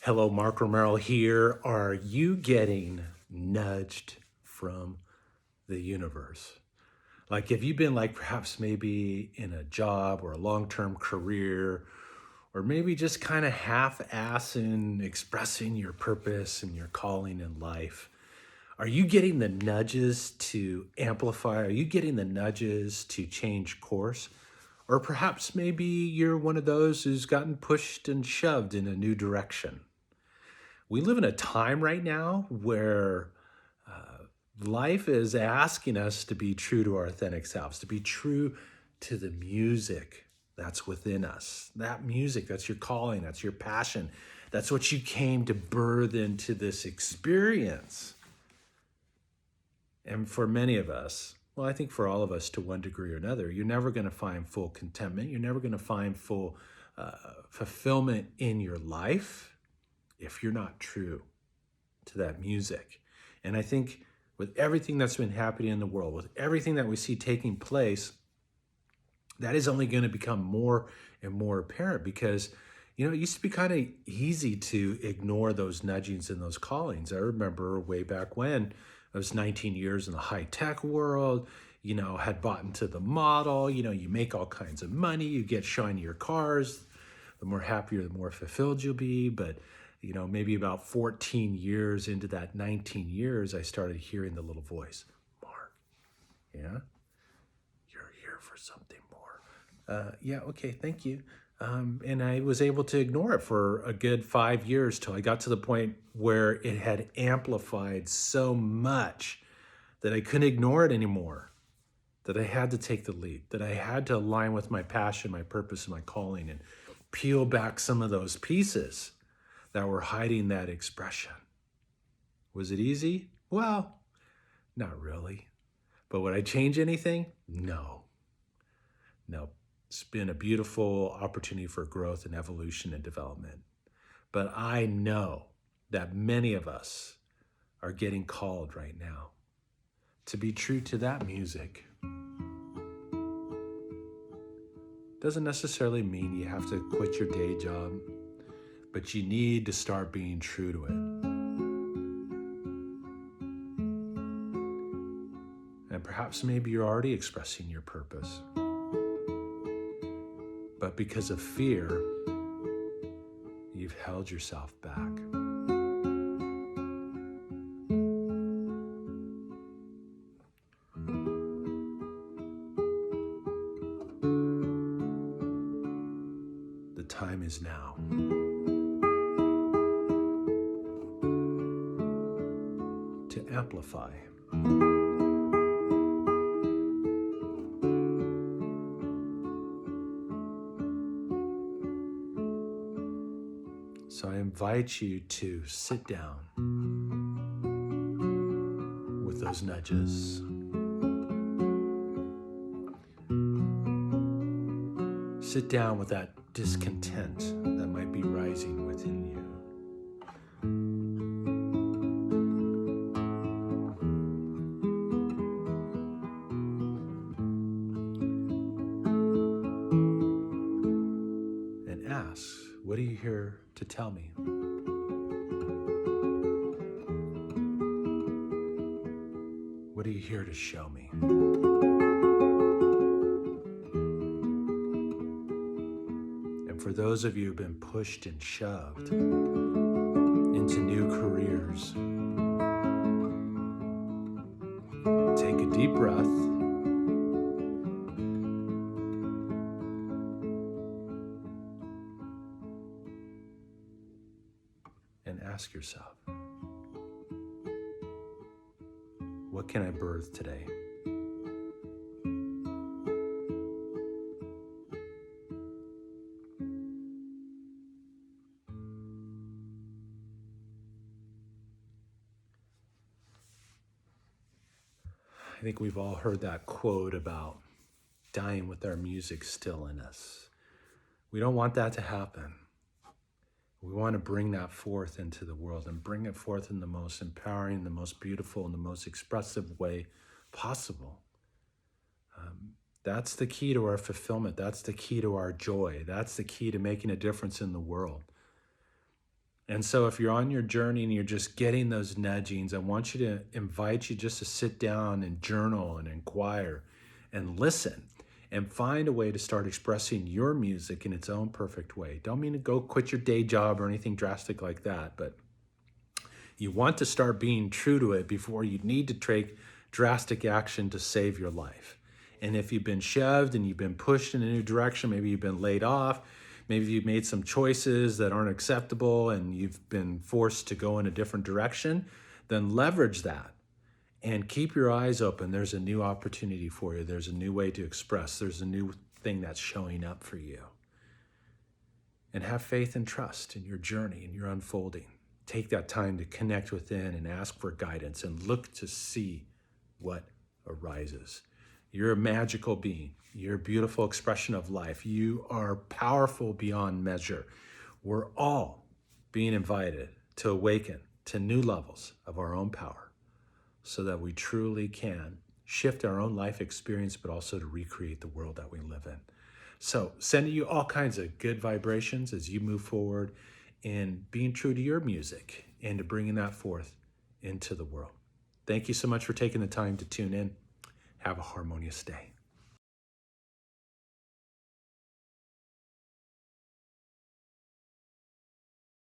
Hello, Mark Romero here. Are you getting nudged from the universe? Like, have you been like perhaps maybe in a job or a long-term career, or maybe just kind of half-assing expressing your purpose and your calling in life? Are you getting the nudges to amplify? Are you getting the nudges to change course? Or perhaps maybe you're one of those who's gotten pushed and shoved in a new direction. We live in a time right now where life is asking us to be true to our authentic selves, to be true to the music that's within us. That music, that's your calling, that's your passion. That's what you came to birth into this experience. And for many of us, well, I think for all of us to one degree or another, you're never going to find full contentment. You're never going to find full fulfillment in your life if you're not true to that music. And I think with everything that's been happening in the world, with everything that we see taking place, that is only going to become more and more apparent because, it used to be kind of easy to ignore those nudgings and those callings. I remember way back when I was 19 years in the high-tech world, had bought into the model, you make all kinds of money, you get shinier cars, the more happier, the more fulfilled you'll be. But maybe about 14 years into that 19 years, I started hearing the little voice, Mark, yeah, you're here for something more. Yeah, okay, thank you. And I was able to ignore it for a good 5 years till I got to the point where it had amplified so much that I couldn't ignore it anymore, that I had to take the leap, that I had to align with my passion, my purpose, and my calling, and peel back some of those pieces that were hiding that expression. Was it easy? Well, not really. But would I change anything? No. It's been a beautiful opportunity for growth and evolution and development. But I know that many of us are getting called right now to be true to that music. Doesn't necessarily mean you have to quit your day job, but you need to start being true to it. And perhaps maybe you're already expressing your purpose. But because of fear, you've held yourself back. The time is now. To amplify. So I invite you to sit down with those nudges. Sit down with that discontent that might be rising within you. And ask, what are you here to tell me? What are you here to show me? And for those of you who've been pushed and shoved into new careers, take a deep breath and ask yourself, what can I birth today? I think we've all heard that quote about dying with our music still in us. We don't want that to happen. We want to bring that forth into the world and bring it forth in the most empowering, the most beautiful, and the most expressive way possible. That's the key to our fulfillment. That's the key to our joy. That's the key to making a difference in the world. And so if you're on your journey and you're just getting those nudgings, I want you to invite you just to sit down and journal and inquire and listen and find a way to start expressing your music in its own perfect way. Don't mean to go quit your day job or anything drastic like that, but you want to start being true to it before you need to take drastic action to save your life. And if you've been shoved and you've been pushed in a new direction, maybe you've been laid off, maybe you've made some choices that aren't acceptable and you've been forced to go in a different direction, then leverage that and keep your eyes open. There's a new opportunity for you. There's a new way to express. There's a new thing that's showing up for you. And have faith and trust in your journey and your unfolding. Take that time to connect within and ask for guidance and look to see what arises. You're a magical being. You're a beautiful expression of life. You are powerful beyond measure. We're all being invited to awaken to new levels of our own power so that we truly can shift our own life experience, but also to recreate the world that we live in. So sending you all kinds of good vibrations as you move forward in being true to your music and to bringing that forth into the world. Thank you so much for taking the time to tune in. Have a harmonious day.